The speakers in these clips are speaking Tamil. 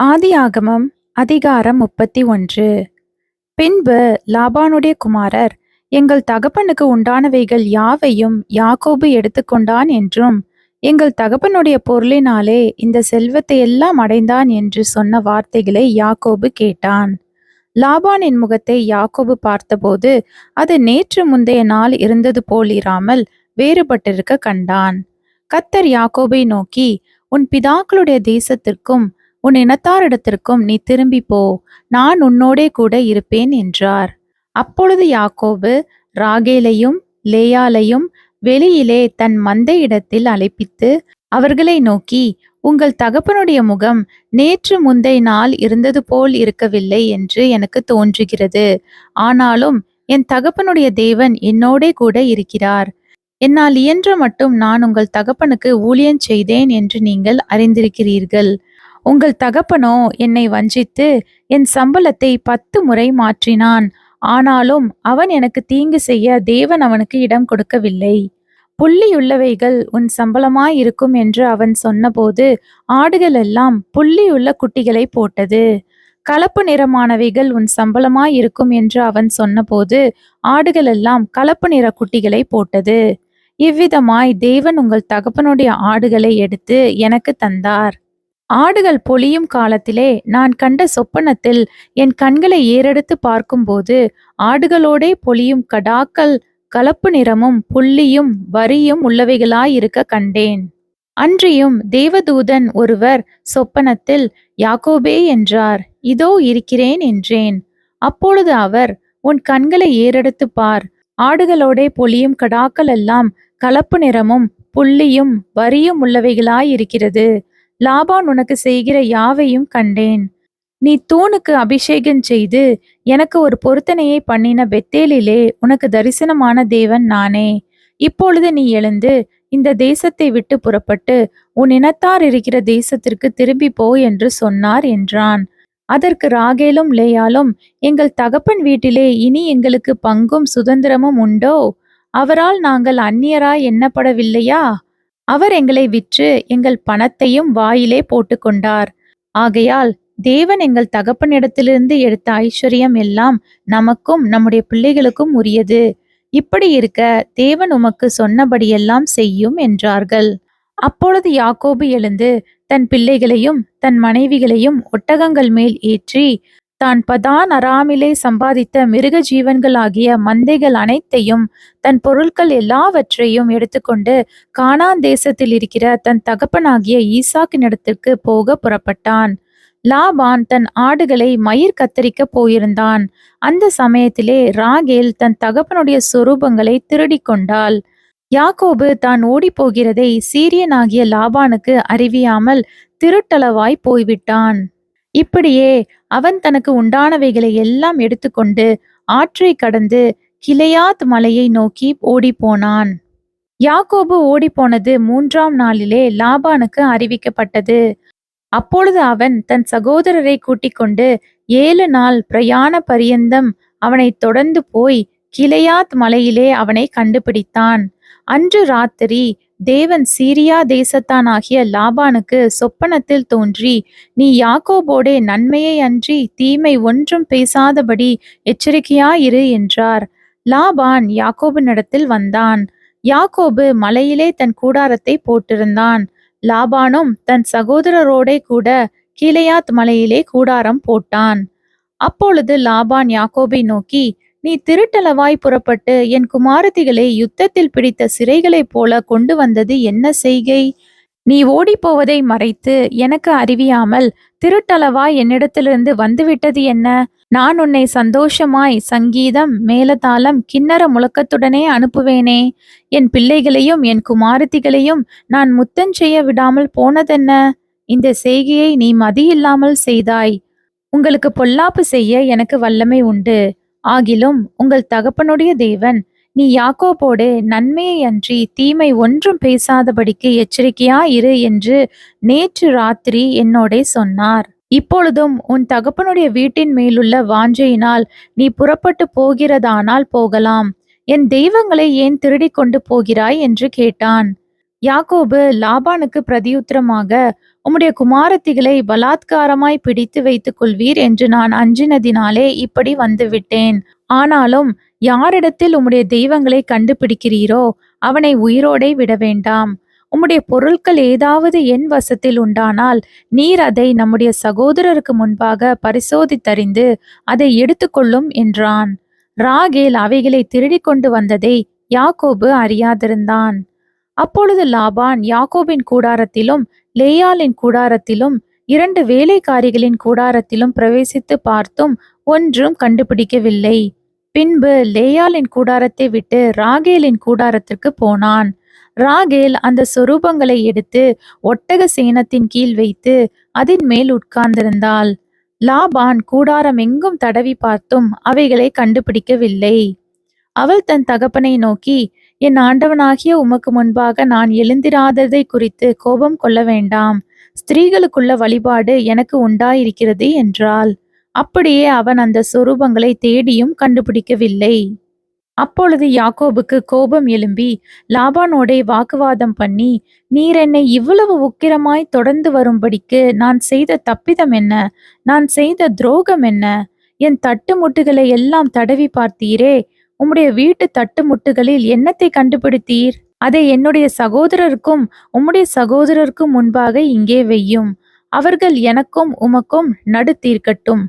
ஆதியாகமம் அதிகாரம் 31. பின்பு லாபானுடைய குமாரர், எங்கள் தகப்பனுக்கு உண்டானவைகள் யாவையும் யாக்கோபு எடுத்துக்கொண்டான் என்றும், எங்கள் தகப்பனுடைய பொருளினாலே இந்த செல்வத்தை எல்லாம் அடைந்தான் என்று சொன்ன வார்த்தைகளை யாக்கோபு கேட்டான். லாபானின் முகத்தை யாக்கோபு பார்த்தபோது அது நேற்று முந்தைய நாள் இருந்தது போல் இராமல் வேறுபட்டிருக்க கண்டான். கர்த்தர் யாக்கோபை நோக்கி, உன் பிதாக்களுடைய தேசத்திற்கும் உன் இனத்தாரிடத்திற்கும் நீ திரும்பி போ, நான் உன்னோடே கூட இருப்பேன் என்றார். அப்பொழுது யாக்கோபு ராகேலையும் லேயாளையும் வெளியிலே தன் மந்தையிடத்தில் அழைப்பித்து அவர்களை நோக்கி, உங்கள் தகப்பனுடைய முகம் நேற்று முந்தைய நாள் இருந்தது போல் இருக்கவில்லை என்று எனக்கு தோன்றுகிறது. ஆனாலும் என் தகப்பனுடைய தேவன் என்னோடே கூட இருக்கிறார். என்னால் இயன்ற மட்டும் நான் உங்கள் தகப்பனுக்கு ஊழியம் செய்தேன் என்று நீங்கள் அறிந்திருக்கிறீர்கள். உங்கள் தகப்பனோ என்னை வஞ்சித்து என் சம்பளத்தை 10 முறை மாற்றினான். ஆனாலும் அவன் எனக்கு தீங்கு செய்ய தேவன் அவனுக்கு இடம் கொடுக்கவில்லை. புள்ளியுள்ளவைகள் உன் சம்பளமாயிருக்கும் என்று அவன் சொன்னபோது ஆடுகள் எல்லாம் புள்ளியுள்ள குட்டிகளை போட்டது. கலப்பு நிறமானவைகள் உன் சம்பளமாயிருக்கும் என்று அவன் சொன்னபோது ஆடுகள் எல்லாம் கலப்பு நிற குட்டிகளை போட்டது. இவ்விதமாய் தேவன் உங்கள் தகப்பனுடைய ஆடுகளை எடுத்து எனக்கு தந்தார். ஆடுகள் பொலியும் காலத்திலே நான் கண்ட சொப்பனத்தில் என் கண்களை ஏறெடுத்து பார்க்கும்போது ஆடுகளோடே பொலியும் கடாக்கள் கலப்பு நிறமும் புள்ளியும் வரியும் உள்ளவைகளாயிருக்க கண்டேன். அன்றியும் தேவதூதன் ஒருவர் சொப்பனத்தில், யாக்கோபே என்றார். இதோ இருக்கிறேன் என்றேன். அப்பொழுது அவர், உன் கண்களை ஏறெடுத்து பார், ஆடுகளோடே பொலியும் கடாக்கள் எல்லாம் கலப்பு நிறமும் புள்ளியும் வரியும் உள்ளவைகளாயிருக்கிறது. லாபான் உனக்கு செய்கிற யாவையும் கண்டேன். நீ தூணுக்கு அபிஷேகம் செய்து எனக்கு ஒரு பொருத்தனையை பண்ணின பெத்தேலிலே உனக்கு தரிசனமான தேவன் நானே. இப்பொழுது நீ எழுந்து இந்த தேசத்தை விட்டு புறப்பட்டு உன் இனத்தார் இருக்கிற தேசத்திற்கு திரும்பி போ என்று சொன்னார் என்றான். அதற்கு ராகேலும் லேயாலும், எங்கள் தகப்பன் வீட்டிலே இனி எங்களுக்கு பங்கும் சுதந்திரமும் உண்டோ? அவரால் நாங்கள் அந்நியராய் எண்ணப்படவில்லையா? அவர் எங்களை விற்று எங்கள் பணத்தையும் வாயிலே போட்டுக்கொண்டார். ஆகையால் தேவன் எங்கள் தகப்பனிடத்திலிருந்து எடுத்த ஐஸ்வர்யம் எல்லாம் நமக்கும் நம்முடைய பிள்ளைகளுக்கும் உரியது. இப்படி இருக்க தேவன் உமக்கு சொன்னபடியெல்லாம் செய்யும் என்றார்கள். அப்பொழுது யாக்கோபு எழுந்து தன் பிள்ளைகளையும் தன் மனைவிகளையும் ஒட்டகங்கள் மேல் ஏற்றி தான் பதான் அராமிலே சம்பாதித்த மிருக ஜீவன்களாகிய மந்தைகள் அனைத்தையும் தன் பொருட்கள் எல்லாவற்றையும் எடுத்துக்கொண்டு கானான் தேசத்தில் இருக்கிற தன் தகப்பனாகிய ஈசாக்கினிடத்திற்கு போக புறப்பட்டான். லாபான் தன் ஆடுகளை மயிர் கத்தரிக்க போயிருந்தான். அந்த சமயத்திலே ராகேல் தன் தகப்பனுடைய சொரூபங்களை திருடி கொண்டாள். யாக்கோபு தான் ஓடி போகிறதை சீரியனாகிய லாபானுக்கு அறிவியாமல் திருட்டளவாய் போய்விட்டான். இப்படியே அவன் தனக்கு உண்டானவைகளை எல்லாம் எடுத்துக்கொண்டு ஆற்றை கடந்து கிளையாத் மலையை நோக்கி ஓடிப்போனான். யாக்கோபு ஓடிப்போனது 3ஆம் நாளிலே லாபானுக்கு அறிவிக்கப்பட்டது. அப்பொழுது அவன் தன் சகோதரரை கூட்டிக் கொண்டு 7 நாள் பிரயாண பரியந்தம் அவனை தொடர்ந்து போய் கிளையாத் மலையிலே அவனை கண்டுபிடித்தான். அன்று ராத்திரி தேவன் சீரியா தேசத்தானாகிய லாபானுக்கு சொப்பனத்தில் தோன்றி, நீ யாக்கோபோடே நன்மையை அன்றி தீமை ஒன்றும் பேசாதபடி எச்சரிக்கையாயிரு என்றார். லாபான் யாக்கோபினிடத்தில் வந்தான். யாக்கோபு மலையிலே தன் கூடாரத்தை போட்டிருந்தான். லாபானும் தன் சகோதரரோடே கூட கீலேயாத் மலையிலே கூடாரம் போட்டான். அப்பொழுது லாபான் யாக்கோபை நோக்கி, நீ திருட்டளவாய் புறப்பட்டு என் குமாரத்திகளை யுத்தத்தில் பிடித்த சிறைகளைப் போல கொண்டு வந்தது என்ன செய்கை? நீ ஓடிப்போவதை மறைத்து எனக்கு அறிவியாமல் திருட்டளவாய் என்னிடத்திலிருந்து வந்துவிட்டது என்ன? நான் உன்னை சந்தோஷமாய் சங்கீதம் மேலதாளம் கின்னர முழக்கத்துடனே அனுப்புவேனே. என் பிள்ளைகளையும் என் குமாரத்திகளையும் நான் முத்தஞ்செய்ய விடாமல் போனதென்ன? இந்த செய்கையை நீ மதியில்லாமல் செய்தாய். உங்களுக்கு பொல்லாப்பு செய்ய எனக்கு வல்லமை உண்டு. ஆகிலும் உங்கள் தகப்பனுடைய தேவன், நீ யாக்கோபோடே நன்மையை அன்றி தீமை ஒன்றும் பேசாதபடிக்கு எச்சரிக்கையாயிரு என்று நேற்று ராத்திரி என்னோடே சொன்னார். இப்பொழுதும் உன் தகப்பனுடைய வீட்டின் மேலுள்ள வாஞ்சையினால் நீ புறப்பட்டு போகிறதானால் போகலாம். என் தெய்வங்களை ஏன் திருடிக் கொண்டு போகிறாய் என்று கேட்டான். யாக்கோபு லாபானுக்கு பிரதியுத்தரமாக, உம்முடைய குமாரத்திகளை பலாத்காரமாய் பிடித்து வைத்துக் கொள்வீர் என்று நான் அஞ்சினதினாலே இப்படி வந்துவிட்டேன். ஆனாலும் யாரிடத்தில் உம்முடைய தெய்வங்களை கண்டுபிடிக்கிறீரோ அவனை உயிரோடே விட வேண்டாம். உம்முடைய பொருட்கள் ஏதாவது என் வசத்தில் உண்டானால் நீர் அதை நம்முடைய சகோதரருக்கு முன்பாக பரிசோதித்தறிந்து அதை எடுத்துக்கொள்ளும் என்றான். ராகேல் அவைகளை திருடிக் கொண்டு வந்ததை யாக்கோபு அறியாதிருந்தான். அப்பொழுது லாபான் யாக்கோபின் கூடாரத்திலும் லேயாளின் கூடாரத்திலும் 2 வேலைக்காரிகளின் கூடாரத்திலும் பிரவேசித்து பார்த்தும் ஒன்றும் கண்டுபிடிக்கவில்லை. பின்பு லேயாளின் கூடாரத்தை விட்டு ராகேலின் கூடாரத்திற்கு போனான். ராகேல் அந்த சொரூபங்களை எடுத்து ஒட்டக சேணத்தின் கீழ் வைத்து அதன் மேல் உட்கார்ந்திருந்தாள். லாபான் கூடாரம் எங்கும் தடவி பார்த்தும் அவைகளை கண்டுபிடிக்கவில்லை. அவள் தன் தகப்பனை நோக்கி, என் ஆண்டவனாகிய உமக்கு முன்பாக நான் எழுந்திராததை குறித்து கோபம் கொள்ள வேண்டாம். ஸ்திரீகளுக்குள்ள வழிபாடு எனக்கு உண்டாயிருக்கிறது என்றாள். அப்படியே அவன் அந்த சொரூபங்களை தேடியும் கண்டுபிடிக்கவில்லை. அப்பொழுது யாக்கோபுக்கு கோபம் எழும்பி லாபானோடே வாக்குவாதம் பண்ணி, நீர் என்னை இவ்வளவு உக்கிரமாய் தொடர்ந்து வரும்படிக்கு நான் செய்த தப்பிதம் என்ன? நான் செய்த துரோகம் என்ன? என் தட்டு முட்டுகளை எல்லாம் தடவி பார்த்தீரே. உம்முடைய வீட்டு தட்டு முட்டுகளில் என்னத்தை கண்டுபிடித்தீர்? அதை என்னுடைய சகோதரருக்கும் உம்முடைய சகோதரருக்கும் முன்பாக இங்கே வையும். அவர்கள் எனக்கும் உமக்கும் நடு தீர்க்கட்டும்.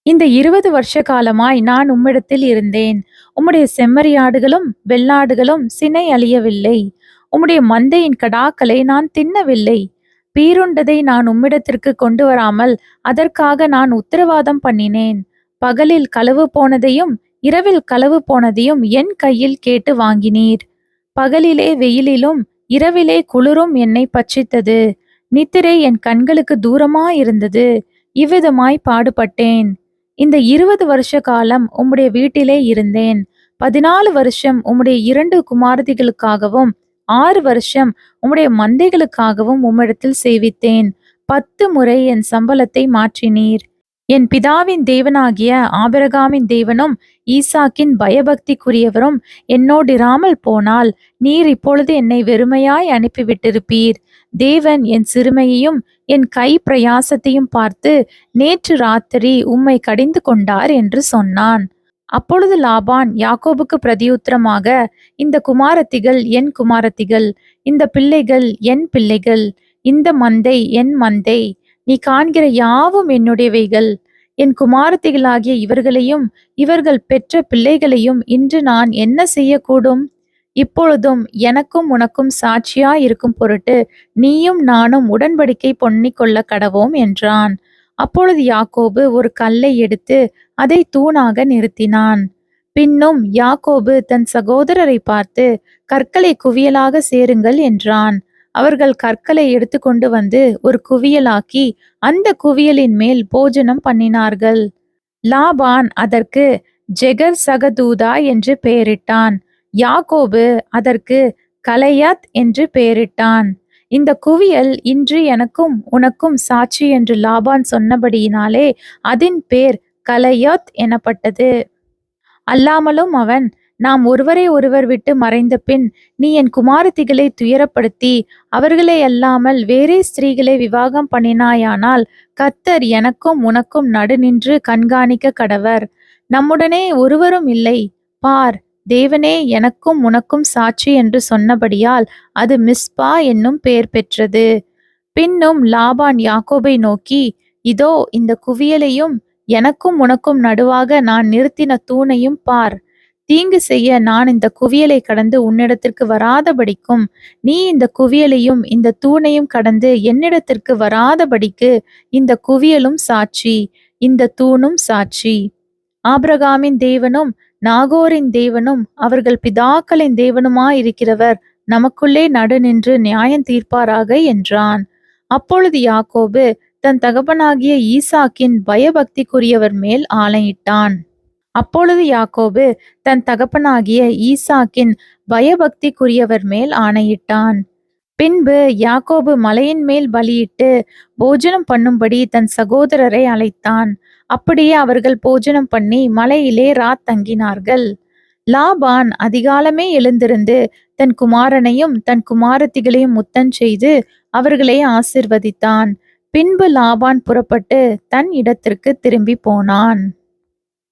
இந்த 20 வருஷ காலமாய் நான் உம்மிடத்தில் இருந்தேன். உம்முடைய செம்மறியாடுகளும் வெள்ளாடுகளும் சினை அழியவில்லை. உம்முடைய மந்தையின் கடாக்களை நான் தின்னவில்லை. பீருண்டதை நான் உம்மிடத்திற்கு கொண்டு வராமல் அதற்காக நான் உத்தரவாதம் பண்ணினேன். பகலில் களவு போனதையும் இரவில் களவு போனதையும் என் கையில் கேட்டு வாங்கினீர். பகலிலே வெயிலிலும் இரவிலே குளிரும் என்னை பட்சித்தது. நித்திரை என் கண்களுக்கு தூரமாயிருந்தது. இவ்விதமாய் பாடுபட்டேன். இந்த 20 வருஷ காலம் உம்முடைய வீட்டிலே இருந்தேன். 14 வருஷம் உம்முடைய 2 குமாரதிகளுக்காகவும் 6 வருஷம் உம்முடைய மந்தைகளுக்காகவும் உம்மிடத்தில் சேவித்தேன். 10 முறை என் சம்பளத்தை மாற்றினீர். என் பிதாவின் தேவனாகிய ஆபிரகாமின் தேவனும் ஈசாக்கின் பயபக்திக்குரியவரும் என்னோடிராமல் போனால் நீர் இப்பொழுது என்னை வெறுமையாய் அனுப்பிவிட்டிருப்பீர். தேவன் என் சிறுமையையும் என் கை பிரயாசத்தையும் பார்த்து நேற்று ராத்திரி உம்மை கடிந்து கொண்டார் என்று சொன்னான். அப்பொழுது லாபான் யாக்கோபுக்கு பிரதியுத்தரமாக, இந்த குமாரத்திகள் என் குமாரத்திகள், இந்த பிள்ளைகள் என் பிள்ளைகள், இந்த மந்தை என் மந்தை, நீ காண்கிற யாவும் என்னுடையவைகள். என் குமாரத்திகளாகிய இவர்களையும் இவர்கள் பெற்ற பிள்ளைகளையும் இன்று நான் என்ன செய்யக்கூடும்? இப்பொழுதும் எனக்கும் உனக்கும் சாட்சியாய் இருக்கும் பொருட்டு நீயும் நானும் உடன்படிக்கை பண்ணிக் கொள்ள கடவோம் என்றான். அப்பொழுது யாக்கோபு ஒரு கல்லை எடுத்து அதை தூணாக நிறுத்தினான். பின்னும் யாக்கோபு தன் சகோதரரை பார்த்து, கற்களை குவியலாக சேருங்கள் என்றான். அவர்கள் கற்களை எடுத்துக்கொண்டு வந்து ஒரு குவியலாக்கி அந்த குவியலின் மேல் போஜனம் பண்ணினார்கள். லாபான் அதற்கு ஜெகர் சகதூதா என்று பெயரிட்டான். யாக்கோபு அதற்கு கலையாத் என்று பெயரிட்டான். இந்த குவியல் இன்று எனக்கும் உனக்கும் சாட்சி என்று லாபான் சொன்னபடியினாலே அதன் பேர் கலையாத் எனப்பட்டது. அல்லாமலும் அவன், நாம் ஒருவரை ஒருவர் விட்டு மறைந்த பின் நீ என் குமாரத்திகளை துயரப்படுத்தி அவர்களை அல்லாமல் வேறே ஸ்திரீகளை விவாகம் பண்ணினாயானால் கர்த்தர் எனக்கும் உனக்கும் நடு நின்று கண்காணிக்க கடவர். நம்முடனே ஒருவரும் இல்லை. பார், தேவனே எனக்கும் உனக்கும் சாட்சி என்று சொன்னபடியால் அது மிஸ்பா என்னும் பெயர் பெற்றது. பின்னும் லாபான் யாக்கோபை நோக்கி, இதோ இந்த குவியலையும் எனக்கும் உனக்கும் நடுவாக நான் நிறுத்தின தூணையும் பார். தீங்கு செய்ய நான் இந்த குவியலை கடந்து உன்னிடத்திற்கு வராதபடிக்கும் நீ இந்த குவியலையும் இந்த தூணையும் கடந்து என்னிடத்திற்கு வராதபடிக்கு இந்த குவியலும் சாட்சி, இந்த தூணும் சாட்சி. ஆபிரகாமின் தேவனும் நாகோரின் தேவனும் அவர்கள் பிதாக்களின் தேவனுமாயிருக்கிறவர் நமக்குள்ளே நடு நின்று நியாயம் தீர்ப்பாராக என்றான். அப்பொழுது யாக்கோபு தன் தகப்பனாகிய ஈசாக்கின் பயபக்திக்குரியவர் மேல் ஆணையிட்டான். அப்பொழுது யாக்கோபு தன் தகப்பனாகிய ஈசாக்கின் பயபக்திக்குரியவர் மேல் ஆணையிட்டான். பின்பு யாக்கோபு மலையின் மேல் பலியிட்டு போஜனம் பண்ணும்படி தன் சகோதரரை அழைத்தான். அப்படியே அவர்கள் போஜனம் பண்ணி மலையிலே தங்கினார்கள். லாபான் அதிகாலமே எழுந்திருந்து தன் குமாரனையும் தன் குமாரத்திகளையும் முத்தம் செய்து அவர்களை ஆசிர்வதித்தான். பின்பு லாபான் புறப்பட்டு தன் இடத்திற்கு திரும்பி போனான்.